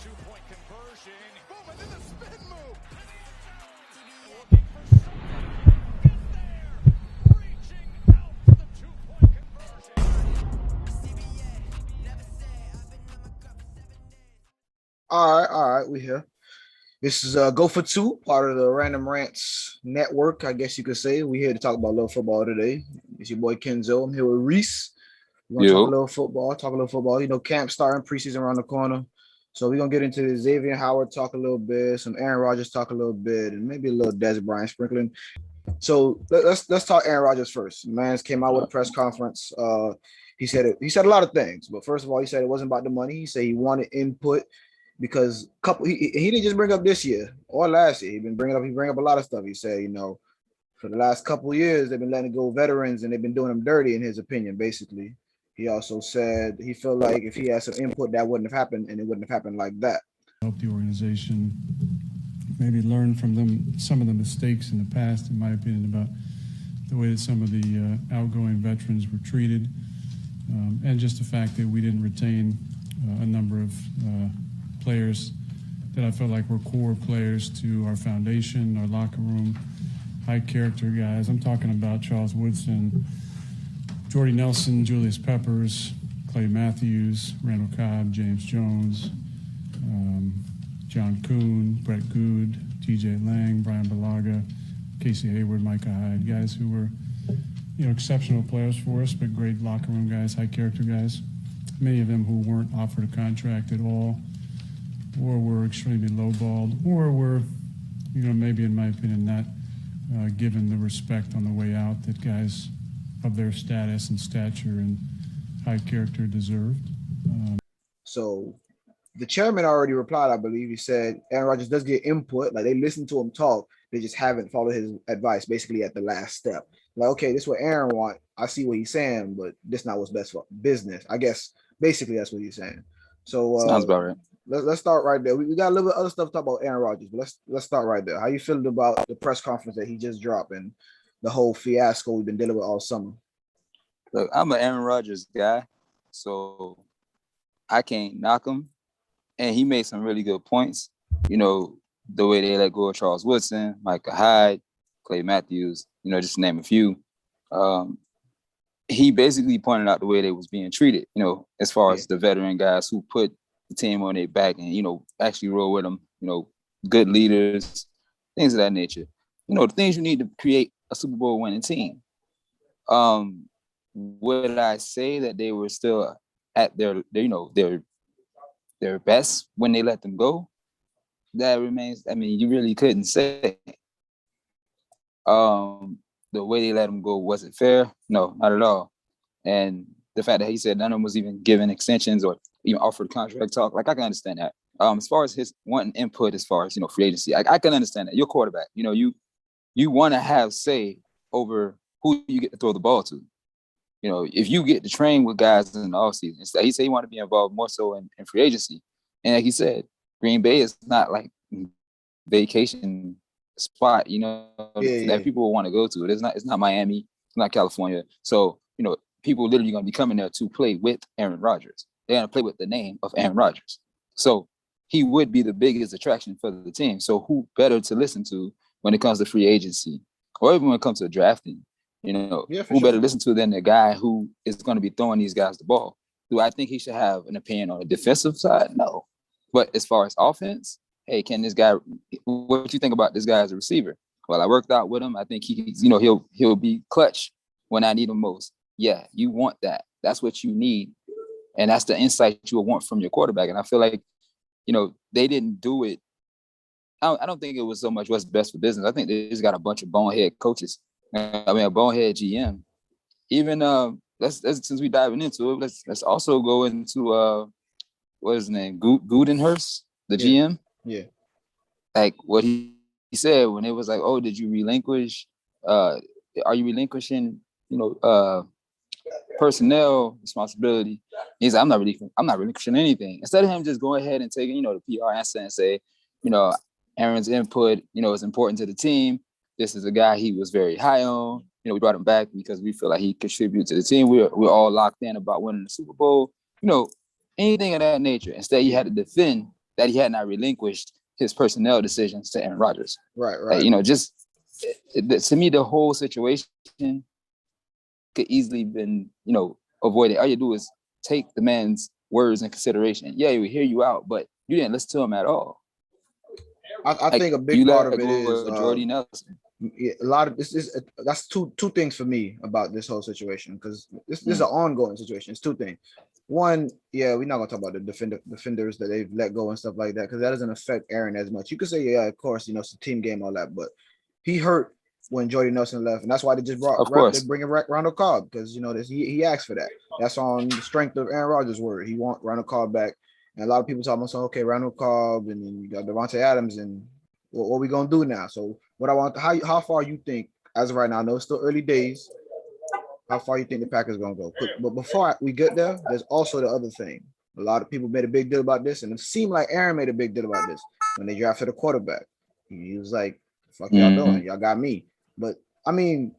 two-point conversion. Boom, and then the spin move. Looking for something. Get there. Reaching out for the two-point conversion. All right, we here. This is Go for Two, part of the Random Rants network, I guess you could say. We're here to talk about a little football today. It's your boy Kenzo. I'm here with Reese. We're going to talk a little football. You know, camp starting, preseason around the corner. So we're going to get into Xavier Howard talk a little bit, some Aaron Rodgers talk a little bit, and maybe a little Des Bryant sprinkling. So let's talk Aaron Rodgers first. Man's came out with a press conference. He said a lot of things, but first of all, he said it wasn't about the money. He said he wanted input because he didn't just bring up this year or last year. He bring up a lot of stuff. He said, you know, for the last couple of years, they've been letting go veterans and they've been doing them dirty, in his opinion, basically. He also said he felt like if he had some input, that wouldn't have happened, and it wouldn't have happened like that. Help the organization maybe learn from them some of the mistakes in the past, in my opinion, about the way that some of the outgoing veterans were treated, and just the fact that we didn't retain a number of players that I felt like were core players to our foundation, our locker room, high character guys. I'm talking about Charles Woodson, Jordy Nelson, Julius Peppers, Clay Matthews, Randall Cobb, James Jones, John Kuhn, Brett Good, TJ Lang, Brian Balaga, Casey Hayward, Micah Hyde, guys who were, you know, exceptional players for us, but great locker room guys, high character guys. Many of them who weren't offered a contract at all, or were extremely lowballed, or were, you know, maybe in my opinion, not given the respect on the way out that guys of their status and stature and high character deserved. So the chairman already replied, I believe. He said Aaron Rodgers does get input. Like, they listen to him talk. They just haven't followed his advice, basically, at the last step. Like, okay, this is what Aaron want. I see what he's saying, but this not what's best for business. I guess basically that's what he's saying. So sounds about right. Let's start right there. We got a little bit of other stuff to talk about Aaron Rodgers, but let's start right there. How you feeling about the press conference that he just dropped and the whole fiasco we've been dealing with all summer? Look, I'm an Aaron Rodgers guy, so I can't knock him. And he made some really good points. You know, the way they let go of Charles Woodson, Micah Hyde, Clay Matthews, you know, just to name a few. He basically pointed out the way they was being treated, you know, as far as the veteran guys who put the team on their back and, you know, actually roll with them, you know, good leaders, things of that nature. You know, the things you need to create a Super Bowl winning team. Would I say that they were still at their best when they let them go? That remains, I mean, you really couldn't say. The way they let them go, was it fair? No, not at all. And the fact that he said none of them was even given extensions or even offered contract talk, like, I can understand that. As far as his wanting input, as far as, you know, free agency, I can understand that. You're quarterback. You know, you want to have say over who you get to throw the ball to. You know, if you get to train with guys in the offseason, he said he wanted to be involved more so in free agency. And like he said, Green Bay is not like vacation spot, you know, that people will want to go to. It's not Miami, it's not California. So, you know, people literally going to be coming there to play with Aaron Rodgers. They're going to play with the name of Aaron Rodgers. So he would be the biggest attraction for the team. So who better to listen to when it comes to free agency or even when it comes to drafting? You know, who better listen to than the guy who is going to be throwing these guys the ball? Do I think he should have an opinion on the defensive side? No. But as far as offense, hey, can this guy, what do you think about this guy as a receiver? Well, I worked out with him. I think he's, you know, he'll be clutch when I need him most. Yeah, you want that. That's what you need. And that's the insight you will want from your quarterback. And I feel like, you know, they didn't do it. I don't think it was so much what's best for business. I think they just got a bunch of bonehead coaches. I mean, a bonehead GM. Even let's since we diving into it, let's also go into what is his name? Gudenhurst, the GM. Yeah. Like what he said when it was like, oh, did you relinquish? Are you relinquishing, you know, personnel responsibility? He's like, I'm not relinquishing anything. Instead of him just going ahead and taking, you know, the PR answer and say, you know, Aaron's input, you know, is important to the team. This is a guy he was very high on. You know, we brought him back because we feel like he contributed to the team. We're all locked in about winning the Super Bowl. You know, anything of that nature. Instead, you had to defend that he had not relinquished his personnel decisions to Aaron Rodgers. Right. To me, the whole situation could easily been, avoided. All you do is take the man's words in consideration. Yeah, he would hear you out, but you didn't listen to him at all. I think a big part of it is Jordy Nelson. A lot of this is that's two things for me about this whole situation, because this is an ongoing situation. It's two things. One, we're not gonna talk about the defenders that they've let go and stuff like that, because that doesn't affect Aaron as much. You could say, yeah, of course, it's a team game, all that, but he hurt when Jordy Nelson left, and that's why they just they bring in Randall Cobb, because he asked for that. That's on the strength of Aaron Rodgers' word. He want Randall Cobb back, and a lot of people talking about, okay, Randall Cobb, and then you got Devontae Adams, and what we gonna do now? So what I want, how far you think, as of right now, I know it's still early days, how far you think the Packers gonna go? But before we get there, there's also the other thing. A lot of people made a big deal about this, and it seemed like Aaron made a big deal about this when they drafted a quarterback. He was like, fuck y'all doing? Y'all got me. But I mean,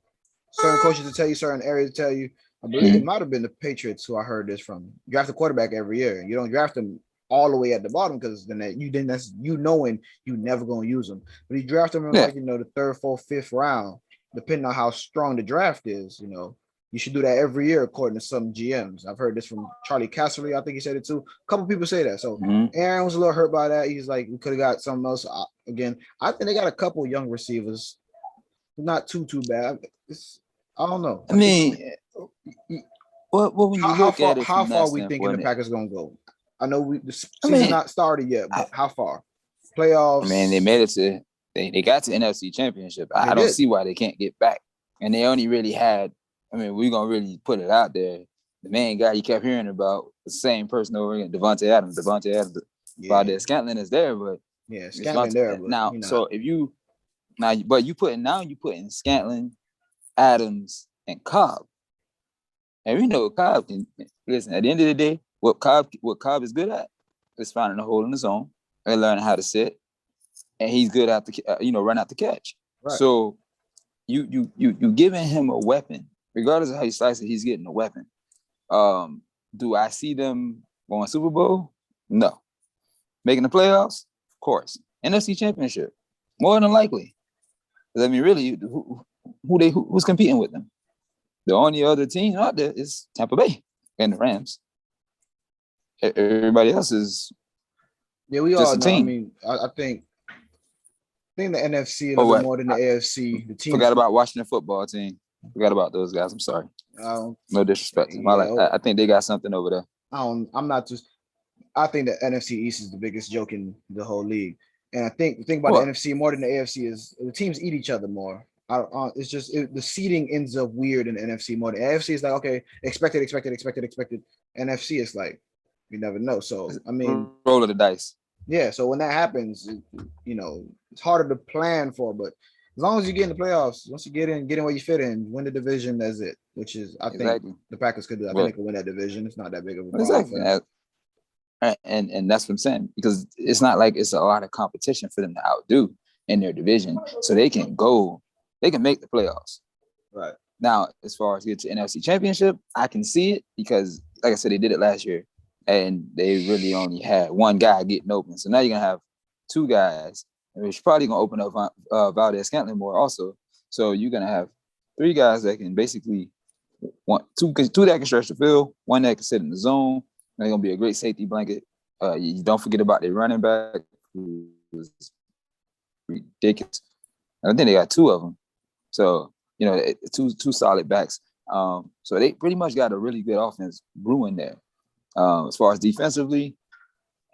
certain coaches will tell you, certain areas tell you. I believe it might have been the Patriots who I heard this from. You draft a quarterback every year. You don't draft them all the way at the bottom, because then that's knowing you never gonna use them. But you draft them in the third, fourth, fifth round, depending on how strong the draft is. You should do that every year, according to some GMs. I've heard this from Charlie Casserly. I think he said it too. A couple people say that. So Aaron was a little hurt by that. He's like, we could have got something else. Again, I think they got a couple young receivers. Not too bad. I don't know. I mean, when you look at it, how far we thinking the Packers gonna go? I know the season's not started yet, but how far? Playoffs. I mean, they made it to they got to NFC Championship. I don't see why they can't get back. And they only really had. I mean, we're gonna really put it out there. The main guy you kept hearing about, the same person over again, Devontae Adams. Valdez Scantling is there, but Scantling there. But now, so if you putting Scantling, Adams, and Cobb, and we know Cobb can listen. At the end of the day, what Cobb is good at is finding a hole in the zone and learning how to sit, and he's good at run out the catch. Right. So you giving him a weapon. Regardless of how you slice it, he's getting a weapon. Do I see them going Super Bowl? No. Making the playoffs? Of course. NFC Championship? More than likely. I mean, really, who's competing with them? The only other team out there is Tampa Bay and the Rams. Everybody else is we just all a know. team. I mean, I think the NFC a little more than the AFC. The team forgot about Washington football team. Forgot about those guys. I'm sorry. No disrespect. I think they got something over there. I think the NFC East is the biggest joke in the whole league. And I think the thing about the NFC more than the AFC is the teams eat each other more. It's just the seeding ends up weird in the NFC more. The AFC is like, okay, expected. NFC is like, you never know. So, I mean, roll of the dice. Yeah. So when that happens, it's harder to plan for, but as long as you get in the playoffs, once you get in where you fit in, win the division, that's it. Which is, I think the Packers could do. I think they could win that division. It's not that big of a problem. And that's what I'm saying, because it's not like it's a lot of competition for them to outdo in their division, so they can make the playoffs. Right. Now, as far as get to NFC Championship, I can see it because, like I said, they did it last year, and they really only had one guy getting open. So now you're gonna have two guys. Which probably gonna open up Valdez Scantling more also. So you're gonna have three guys that can basically two that can stretch the field, one that can sit in the zone. They're gonna be a great safety blanket. You don't forget about their running back, who was ridiculous. I think they got two of them. So two solid backs. So they pretty much got a really good offense brewing there. As far as defensively,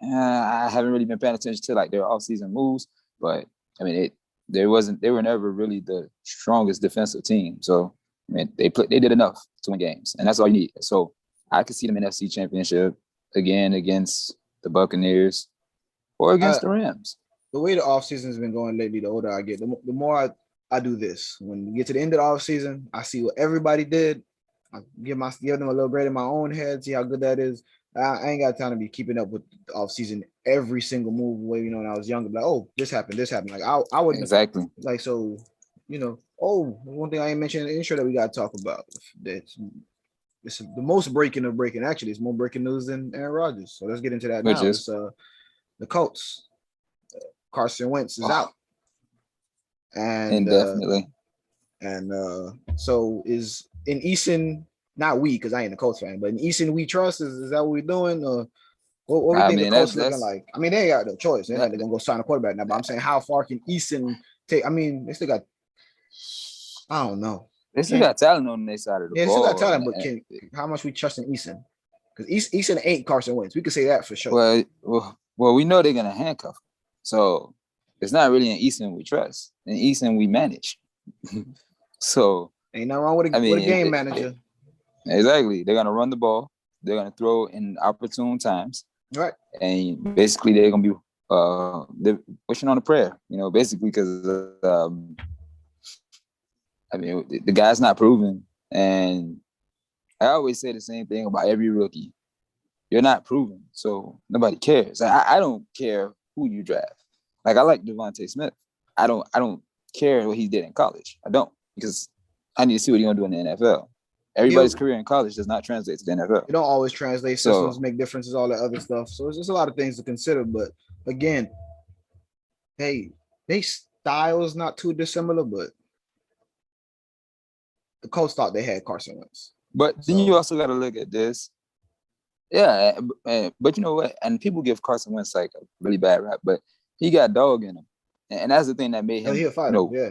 I haven't really been paying attention to their offseason moves. But I mean, they were never really the strongest defensive team. So I mean, they did enough to win games, and that's all you need. So I could see them in NFC Championship again against the Buccaneers or against the Rams. The way the offseason has been going lately, the older I get, the more I do this. When we get to the end of the offseason, I see what everybody did. I give them a little grade in my own head, see how good that is. I ain't got time to be keeping up with the offseason, every single move. When I was younger, like, oh, this happened. Like I wouldn't exactly like so. One thing I ain't mentioned in the intro that we got to talk about. It's the most breaking of breaking. Actually, it's more breaking news than Aaron Rodgers. So let's get into that now. The Colts. Carson Wentz is out. And Indefinitely. So is in Eason, not we, because I ain't a Colts fan, but in Eason we trust. Is that what we're doing? Or what we think the Colts looking like? I mean, they ain't got no choice. They're gonna go sign a quarterback now. But I'm saying, how far can Eason take? I mean, they still got. I don't know. They still got talent on their side of the ball. Yeah, they still got talent, but how much we trust in Eason? Because Eason ain't Carson Wentz. We could say that for sure. Well, we know they're gonna handcuff him. So it's not really an Eason we trust. In Eason we manage. So ain't nothing wrong with a game manager. Exactly. They're gonna run the ball. They're gonna throw in opportune times. Right. And basically they're gonna be they're pushing on a prayer, basically because the guy's not proven. And I always say the same thing about every rookie. You're not proven, so nobody cares. I don't care who you draft. Like, I like Devontae Smith. I don't care what he did in college. I don't, because I need to see what he's gonna do in the NFL. Everybody's career in college does not translate to the NFL. It don't always translate. Systems make differences, all that other stuff. So it's just a lot of things to consider. But again, hey, they styles not too dissimilar, but the Colts thought they had Carson Wentz. But then you also got to look at this. Yeah, but you know what? And people give Carson Wentz like a really bad rap, but he got dog in him, and that's the thing that made him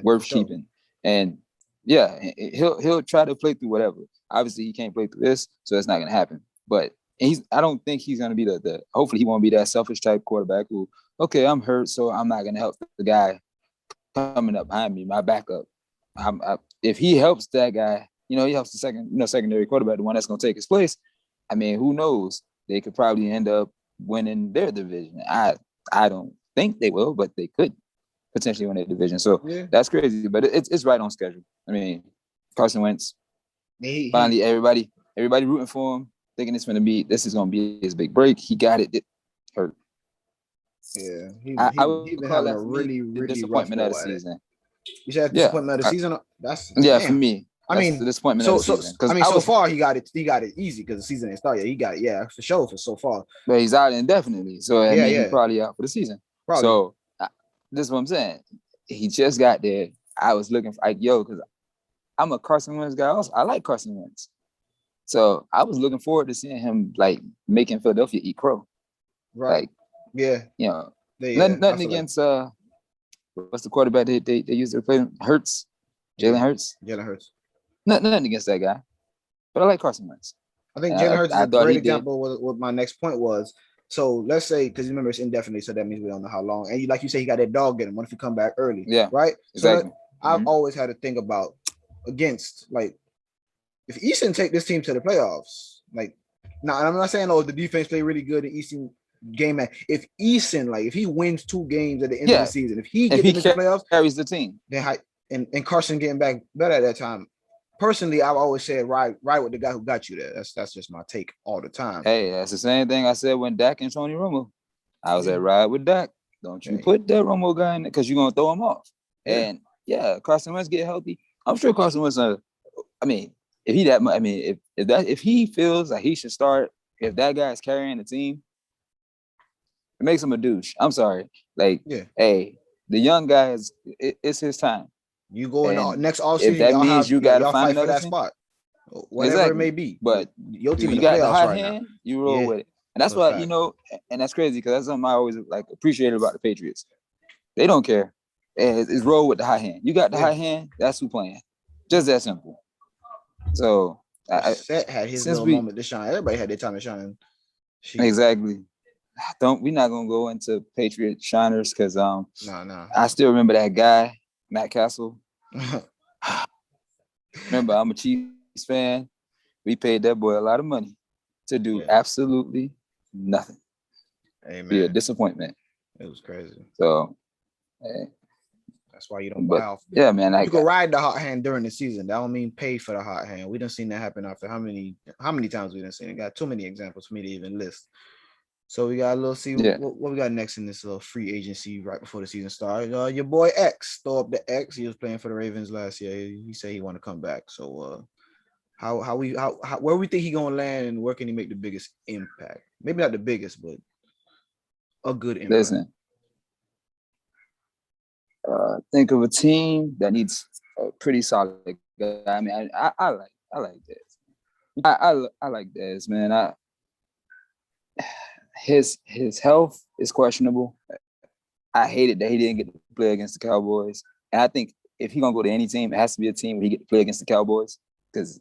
worth keeping. And yeah, he'll try to play through whatever. Obviously, he can't play through this, so it's not gonna happen. But I don't think he's gonna be the. Hopefully, he won't be that selfish type quarterback who, okay, I'm hurt, so I'm not gonna help the guy coming up behind me, my backup. If he helps that guy, he helps the secondary quarterback, the one that's gonna take his place. I mean, who knows? They could probably end up winning their division. I don't think they will, but they could potentially win their division. So that's crazy, but it's right on schedule. I mean, Carson Wentz. Finally, everybody rooting for him, thinking this is gonna be his big break. He got it. It hurt. Yeah, I would call that a really disappointment of the season. You said disappointment of the season. That's for me. I mean, the disappointment of the season. So far he got it easy because the season ain't started yet. He got it, for sure, for so far. But he's out indefinitely. So I mean, he's probably out for the season. Probably. So this is what I'm saying. He just got there. I was looking for because I'm a Carson Wentz guy. Also, I like Carson Wentz. So I was looking forward to seeing him like making Philadelphia eat crow. Right. Nothing against what's the quarterback they used to play him? Hurts. Jalen Hurts. Nothing against that guy, but I like Carson Wentz. I think Jalen Hurts is a great example. What my next point was. So let's say, because remember it's indefinitely, so that means we don't know how long. And like you say, he got that dog in him. What if he come back early? Yeah, right. Exactly. So I've always had to think about against like if Easton take this team to the playoffs. Like, now I'm not saying the defense play really good in Easton game. If Easton if he wins 2 games at the end of the season, if he gets into the playoffs, carries the team, then and Carson getting back better at that time. Personally, I've always said ride with the guy who got you there. That's just my take all the time. Hey, that's the same thing I said when Dak and Tony Romo. I was at ride with Dak. Don't you put that Romo guy in there because you're gonna throw him off. And Carson Wentz get healthy. I'm sure Carson Wentz. If he feels like he should start, if that guy is carrying the team, it makes him a douche. I'm sorry. Hey, the young guy it's his time. You go in next offseason. If that means you got to find for that spot, whatever it may be. But your team, you got the hot hand. You roll with it, and that's why and that's crazy because that's something I always appreciated about the Patriots. They don't care. It's roll with the hot hand. You got the hot hand. That's who playing. Just that simple. So Set had his little moment to shine. Everybody had their time to shine. Exactly. We're not gonna go into Patriot shiners because no. I still remember that guy, Matt Castle. Remember, I'm a Chiefs fan. We paid that boy a lot of money to do absolutely nothing. Hey, man. Be a disappointment. It was crazy. So, that's why you don't buy off. Yeah, man. You can ride the hot hand during the season. That don't mean pay for the hot hand. We done seen that happen after how many times we done seen it. Got too many examples for me to even list. So we got a little what we got next in this little free agency right before the season started. Your boy X, throw up the X. He was playing for the Ravens last year. He said he want to come back. So where we think he gonna land and where can he make the biggest impact? Maybe not the biggest, but a good input? Listen, think of a team that needs a pretty solid guy. I mean, I like Dez. I like Dez, man. His health is questionable. I hated that he didn't get to play against the Cowboys. And I think if he's gonna go to any team, it has to be a team where he get to play against the Cowboys, because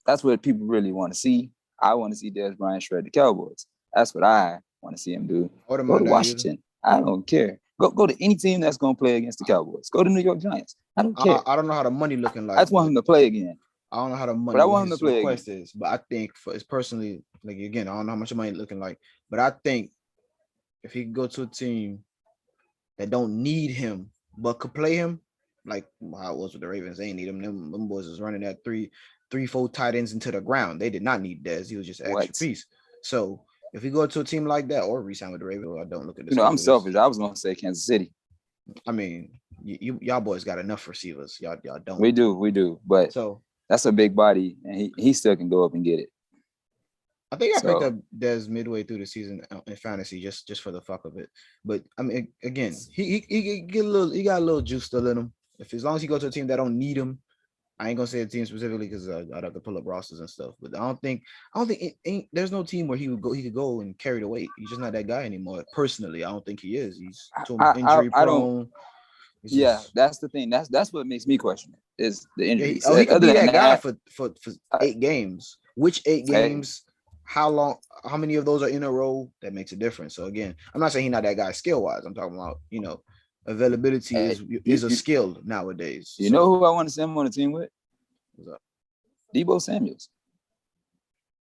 that's what people really want to see. I want to see Dez Bryant shred the Cowboys. That's what I want to see him do. Go to Washington. I don't care. Go to any team that's gonna play against the Cowboys. Go to New York Giants. I don't care. I don't know how the money looking like. I just want him to play again. I don't know how the money. But I want him to play request is, but I think for his personally, like again, I don't know how much the money looking like, but I think if he could go to a team that don't need him but could play him, like how it was with the Ravens, they ain't need him. Them boys was running that 3-4 tight ends into the ground. They did not need Dez. He was just an extra piece. So if we go to a team like that or resign with the Ravens, I don't look at this. I'm selfish. I was gonna say Kansas City. I mean, y'all boys got enough receivers. Y'all don't. We do. But so that's a big body, and he still can go up and get it. I think I picked up Dez midway through the season in fantasy just for the fuck of it. But I mean, again, he got a little juice still in him. As long as he goes to a team that don't need him, I ain't gonna say a team specifically because I'd have to pull up rosters and stuff. But I don't think there's no team where he could go and carry the weight. He's just not that guy anymore. Personally, I don't think he is. He's too injury prone. That's the thing. That's what makes me question it, is the injuries. He could be that guy for 8 games. Which 8 games? How long? How many of those are in a row? That makes a difference. So again, I'm not saying he's not that guy skill wise. I'm talking about availability is a skill nowadays. You know who I want to see him on the team with? What's up? Deebo Samuels.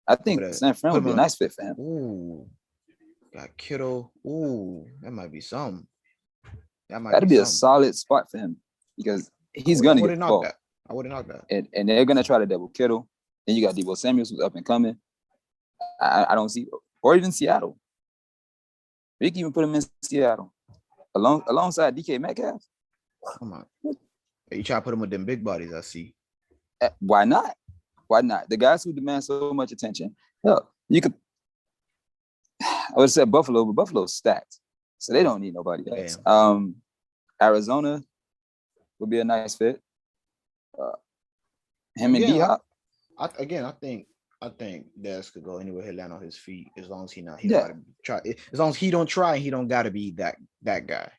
I think San Fran would be a nice fit for him. Ooh, got Kittle. Ooh, that might be something. That'd be a solid spot for him because he's gonna get the ball. I wouldn't knock that. And they're gonna try to double Kittle. Then you got Deebo Samuels who's up and coming. I don't see, or even Seattle. We can even put him in Seattle alongside DK Metcalf. Come on, you try to put him with them big bodies. I see. Why not? The guys who demand so much attention. Hell, you could. I would have said Buffalo, but Buffalo's stacked, so they don't need nobody else. Arizona would be a nice fit. Him and D-Hop. I think Dez could go anywhere he'll land on his feet as long as he don't try. As long as he don't try, he don't gotta be that guy.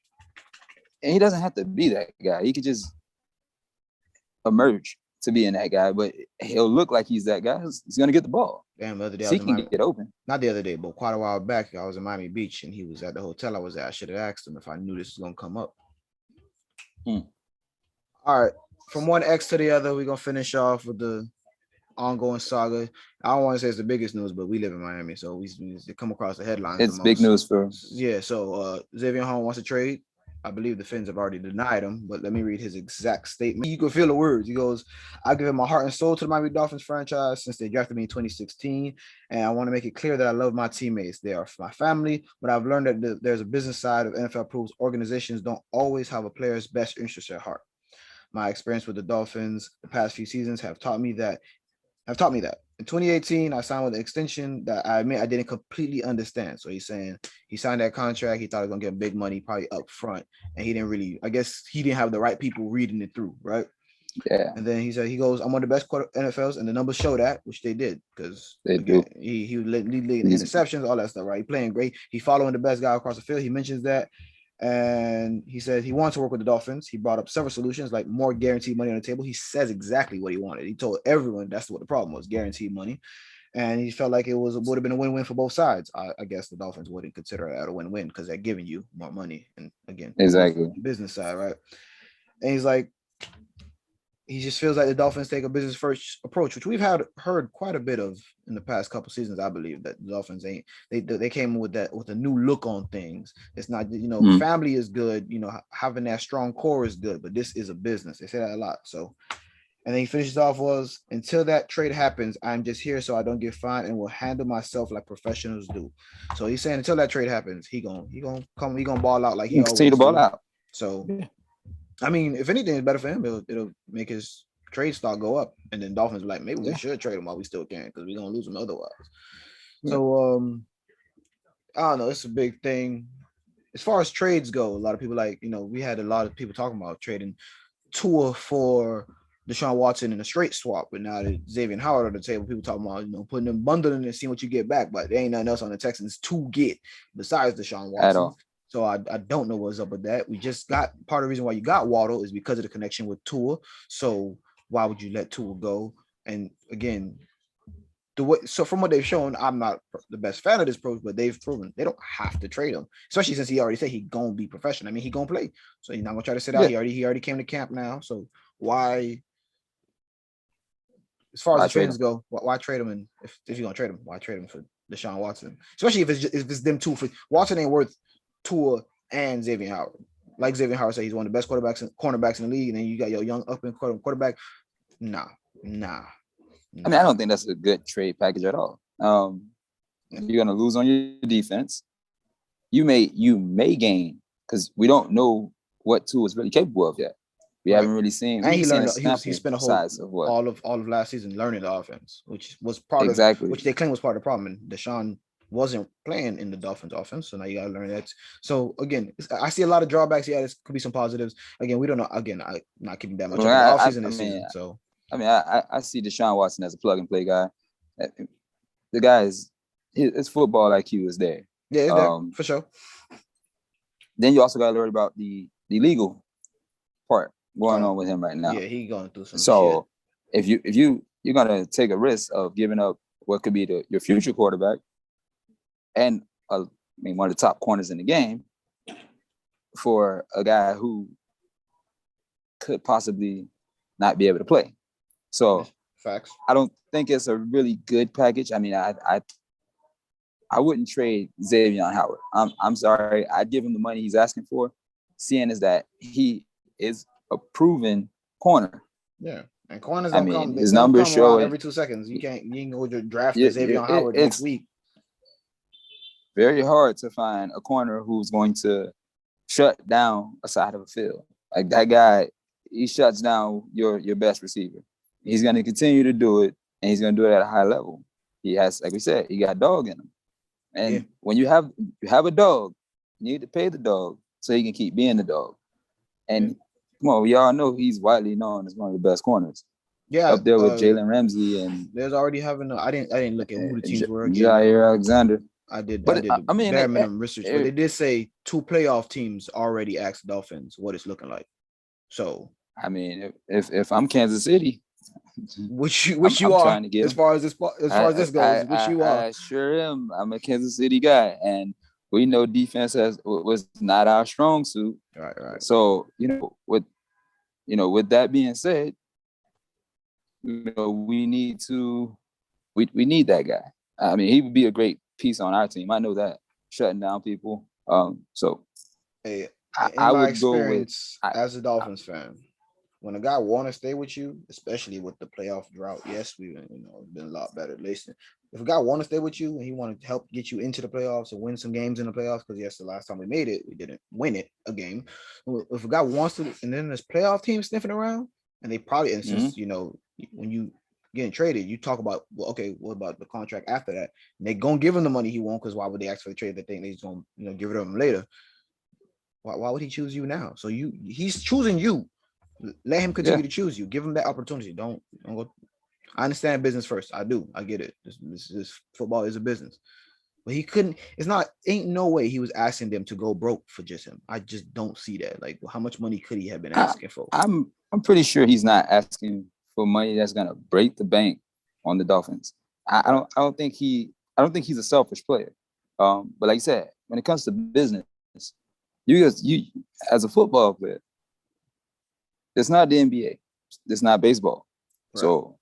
And he doesn't have to be that guy. He could just emerge to being that guy, but he'll look like he's that guy. He's gonna get the ball. Damn, the other day he can get open. Not the other day, but quite a while back, I was in Miami Beach and he was at the hotel I was at. I should have asked him if I knew this was gonna come up. All right, from one X to the other, we're gonna finish off with the ongoing saga. I don't want to say it's the biggest news, but we live in Miami, so we come across the headlines. It's big news for us. Yeah, so Xavier Home wants to trade. I believe the Finns have already denied him, but let me read his exact statement. You can feel the words. He goes, I give my heart and soul to the Miami Dolphins franchise since they drafted me in 2016, and I want to make it clear that I love my teammates. They are my family, but I've learned that there's a business side of NFL proves organizations don't always have a player's best interest at heart. My experience with the Dolphins the past few seasons have taught me that. In 2018, I signed with an extension that I admit I didn't completely understand. So he's saying he signed that contract. He thought he was going to get big money probably up front. And he didn't really, I guess he didn't have the right people reading it through, right? Yeah. And then he goes, I'm one of the best NFLs, and the numbers show that, which they did, because he leading interceptions, all that stuff, right? He playing great. He following the best guy across the field. He mentions that. And he said he wants to work with the Dolphins. He brought up several solutions, like more guaranteed money on the table. He says exactly what he wanted. He told everyone that's what the problem was, guaranteed money. And he felt like would have been a win-win for both sides. I guess the Dolphins wouldn't consider that a win-win because they're giving you more money. And again, exactly, business side, right? And he's like, he just feels like the Dolphins take a business first approach, which we've heard quite a bit of in the past couple seasons. I believe that the Dolphins they came with a new look on things. It's not, family is good, having that strong core is good, but this is a business. They say that a lot. So, and then he finishes off was, until that trade happens, I'm just here so I don't get fined and will handle myself like professionals do. So he's saying until that trade happens, he gonna ball out like he always continue to ball out. So. Yeah. I mean, if anything is better for him, it'll make his trade stock go up. And then Dolphins are like, maybe we should trade him while we still can, because we're gonna lose him otherwise. Yeah. So I don't know, it's a big thing. as far as trades go, a lot of people we had a lot of people talking about trading Tua for Deshaun Watson in a straight swap, but now that Xavier Howard on the table, people talking about putting them bundling and seeing what you get back, but there ain't nothing else on the Texans to get besides Deshaun Watson. At all. So I don't know what's up with that. We just got part of the reason why you got Waddle is because of the connection with Tua. So why would you let Tua go? And again, from what they've shown, I'm not the best fan of this approach, but they've proven they don't have to trade him, especially since he already said he gonna be professional. I mean, he gonna play, so he's not gonna try to sit out. He already came to camp now. So why? As far as the trades go, why trade him? And if you're gonna trade him, why trade him for Deshaun Watson? Especially if it's them two. For Watson ain't worth Tua and Xavier Howard. Like Xavier Howard said, he's one of the best cornerbacks in the league, and then you got your young up and quarterback. Nah. I mean, I don't think that's a good trade package at all. You're gonna lose on your defense. You may gain because we don't know what Tua is really capable of yet. We haven't really seen. And he spent a whole all of last season learning the offense, which was part of which they claim was part of the problem. And Deshaun wasn't playing in the Dolphins offense, so now you got to learn that. So again, I see a lot of drawbacks. Yeah, there could be some positives. Again, we don't know. Again, I'm not keeping that much of the offseason this season. So I mean, I see Deshaun Watson as a plug and play guy. The guy his football IQ is there. Yeah, it's there for sure. Then you also got to learn about the legal part going on with him right now. Yeah, he going through some. So shit. if you're gonna take a risk of giving up what could be your future quarterback and one of the top corners in the game for a guy who could possibly not be able to play. So facts. I don't think it's a really good package. I mean, I wouldn't trade Xavier Howard. I'm sorry. I'd give him the money he's asking for, seeing as that he is a proven corner. Yeah. And corners his numbers show every 2 seconds. You ain't go to draft Xavier Howard next week. Very hard to find a corner who's going to shut down a side of a field. Like that guy, he shuts down your best receiver. He's going to continue to do it, and he's going to do it at a high level. He has, like we said, he got dog in him. And when you have a dog, you need to pay the dog so he can keep being the dog. And come on, we all know he's widely known as one of the best corners. Yeah, up there with Jalen Ramsey and there's already having. I didn't look at who the teams were. Jair Alexander. I did bare minimum research, but they did say 2 playoff teams already asked the Dolphins what it's looking like. So I mean, if I'm Kansas City, which you are as far as this goes, which you are. I sure am. I'm a Kansas City guy, and we know defense was not our strong suit. Right. So with that being said, we need that guy. I mean, he would be a great piece on our team. I know that, shutting down people. So hey, I would go with as a Dolphins fan. When a guy want to stay with you, especially with the playoff drought, yes, we've been a lot better. Listen, if a guy want to stay with you and he want to help get you into the playoffs and win some games in the playoffs, because yes, the last time we made it, we didn't win it a game. If a guy wants to, and then this playoff team sniffing around, and they probably, and since when you getting traded, you talk about, well, okay, what about the contract after that? And they're gonna give him the money he wants, because why would they ask for the trade? They think they're just gonna give it to him later. Why would he choose you now? So he's choosing you. Let him continue to choose you. Give him that opportunity. Don't go. I understand business first. I do. I get it. This football is a business. But he couldn't. Ain't no way he was asking them to go broke for just him. I just don't see that. Like, how much money could he have been asking for? I'm pretty sure he's not asking for money that's gonna break the bank on the Dolphins. I don't think he's a selfish player. But like you said, when it comes to business, you as a football player. It's not the NBA. It's not baseball. Right. So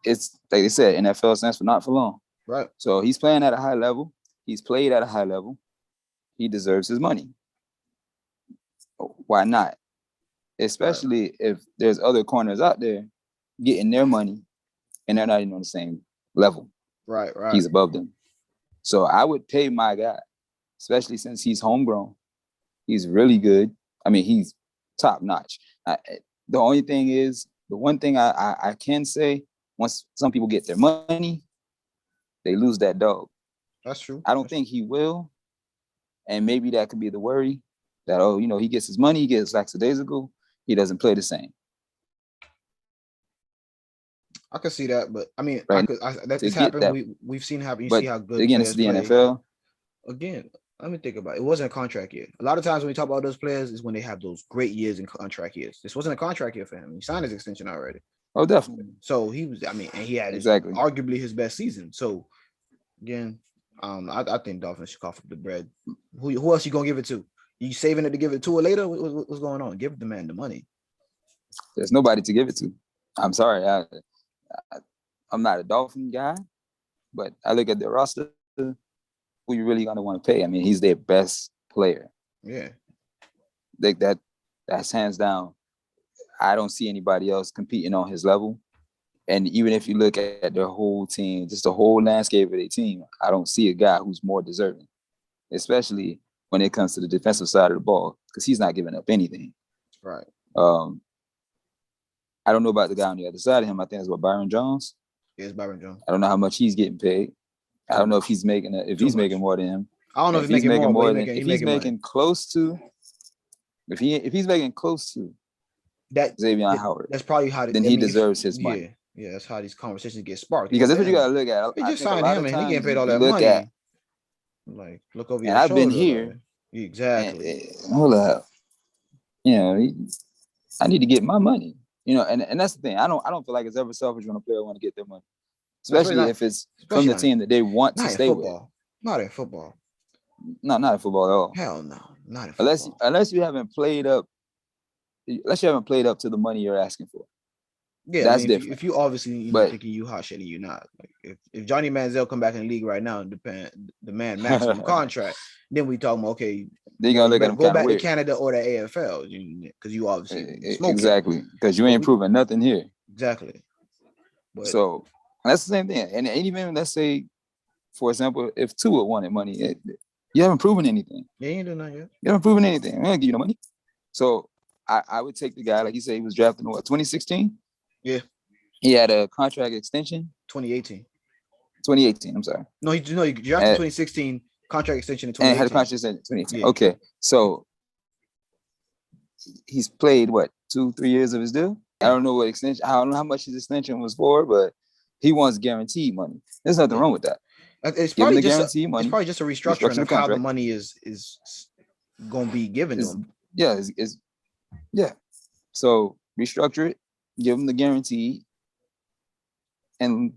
it's like they said, NFL stands for not for long. Right. So he's playing at a high level. He's played at a high level. He deserves his money. Why not? Especially if there's other corners out there getting their money and they're not even on the same level. Right. He's above them. So I would pay my guy, especially since he's homegrown. He's really good. I mean, he's top notch. The only thing is, the one thing I can say, once some people get their money, they lose that dog. That's true. I don't think he will, And maybe that could be the worry that, he gets his money, he gets lackadaisical, he doesn't play the same. I could see that, but I mean, Right. This happened. We've seen happen. You but see how good again, players it's the play. NFL. Again, let me think about it. It wasn't a contract year. A lot of times when we talk about those players is when they have those great years in contract years. This wasn't a contract year for him. He signed his extension already. Oh, definitely. So he was, and he had arguably his best season. So again, I think Dolphins should cough up the bread. Who else you gonna give it to? You saving it to give it to her later? What's going on? Give the man the money. There's nobody to give it to. I'm sorry. I'm not a Dolphin guy, but I look at their roster. Who you really gonna want to pay? I mean, he's their best player. Yeah. Like that's hands down. I don't see anybody else competing on his level. And even if you look at their whole team, just the whole landscape of their team, I don't see a guy who's more deserving, especially when it comes to the defensive side of the ball, because he's not giving up anything. Right. I don't know about the guy on the other side of him. I think it's Byron Jones. Yes, Byron Jones. I don't know how much he's getting paid. I don't know if he's making making more than him. I don't know if he's making more than if he's making close to. If he's making close to that Xavier Howard, that's probably how. Then he deserves his money. Yeah, that's how these conversations get sparked. Because if you gotta look at, they just signed him and he getting paid all that money. Like, look over your shoulder. And I've been here. Exactly. Hold up. I need to get my money. And that's the thing. I don't feel like it's ever selfish when a player want to get their money, especially if it's from the team that they want to stay with. Not in football. No, not in football at all. Hell no, not in football. Unless you haven't played up. Unless you haven't played up to the money you're asking for. Yeah, that's different. If you obviously thinking you hot shitty, you not. Like if Johnny Manziel come back in the league right now and the man maximum contract, then we talking about they're gonna look at him. Go back to Canada or the AFL because you obviously exactly because you ain't proving nothing here. Exactly. But, so that's the same thing. And even let's say, for example, if Tua wanted money, you haven't proven anything. Yeah, you ain't doing that yet. You haven't proven anything. I'm gonna give you no money. So I would take the guy, like you said, he was drafted in 2016. Yeah. He had a contract extension. 2018. I'm sorry. No, he drafted 2016, contract extension in 2018. And had a contract extension in 2018. Yeah. Okay. So he's played 2-3 years of his deal? I don't know what extension, I don't know how much his extension was for, but he wants guaranteed money. There's nothing wrong with that. It's probably just a restructuring of how the money is going to be given to him. Yeah, yeah. So restructure it, give him the guarantee, and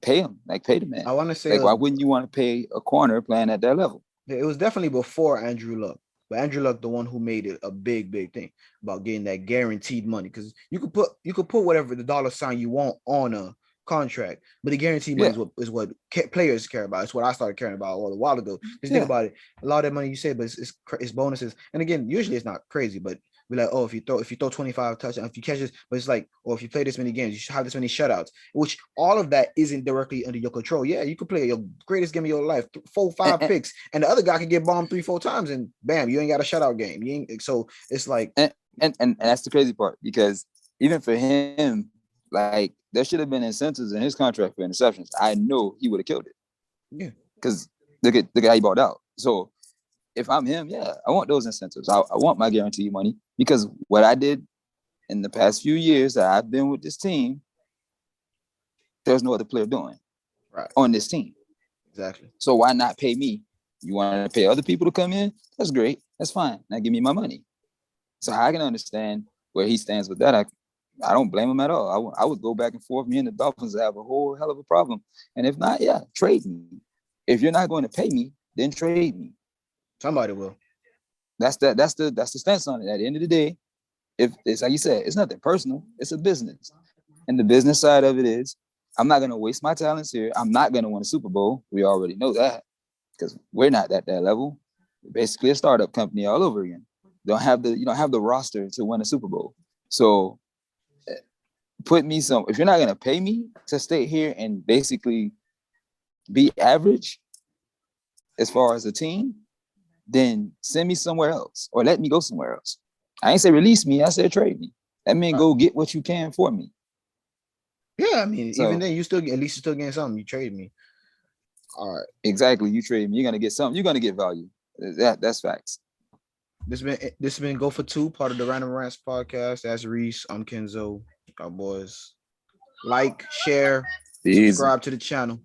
pay him. Pay the man. I want to say, why wouldn't you want to pay a corner playing at that level? It was definitely before Andrew Luck, but Andrew Luck, the one who made it a big thing about getting that guaranteed money, because you could put whatever the dollar sign you want on a contract, but the guaranteed money is what players care about. It's what I started caring about a while ago. Just think about it. A lot of that money you say, but it's bonuses. And again, usually it's not crazy, but be like, if you throw 25 touchdowns, if you catch this, but it's like, if you play this many games, you should have this many shutouts, which all of that isn't directly under your control. Yeah, you could play your greatest game of your life, 4-5 picks, and the other guy could get bombed 3-4 times, and bam, you ain't got a shutout game. So it's like, and that's the crazy part, because even for him, there should have been incentives in his contract for interceptions. I know he would have killed it. Yeah, because look at the guy he bought out. So if I'm him, I want those incentives. I want my guaranteed money, because what I did in the past few years that I've been with this team, there's no other player doing on this team. Exactly. So why not pay me? You want to pay other people to come in? That's great. That's fine. Now give me my money. So I can understand where he stands with that. I don't blame him at all. I would go back and forth. Me and the Dolphins have a whole hell of a problem. And if not, trade me. If you're not going to pay me, then trade me. Somebody will. That's the stance on it. At the end of the day, if it's like you said, it's nothing personal. It's a business. And the business side of it is, I'm not going to waste my talents here. I'm not going to win a Super Bowl. We already know that, because we're not at that level. We're basically a startup company all over again. You don't have the roster to win a Super Bowl. So put me if you're not going to pay me to stay here and basically be average as far as a team, then send me somewhere else or let me go somewhere else. I ain't say release me. I said trade me. That means go get what you can for me. Yeah, I mean, even then, you still getting something. You trade me. All right. Exactly. You trade me. You're gonna get something. You're gonna get value. That's facts. This been Go for Two, part of the Random Rants podcast. That's Reese. I'm Kenzo. Our boys. Like, share, Easy. subscribe to the channel.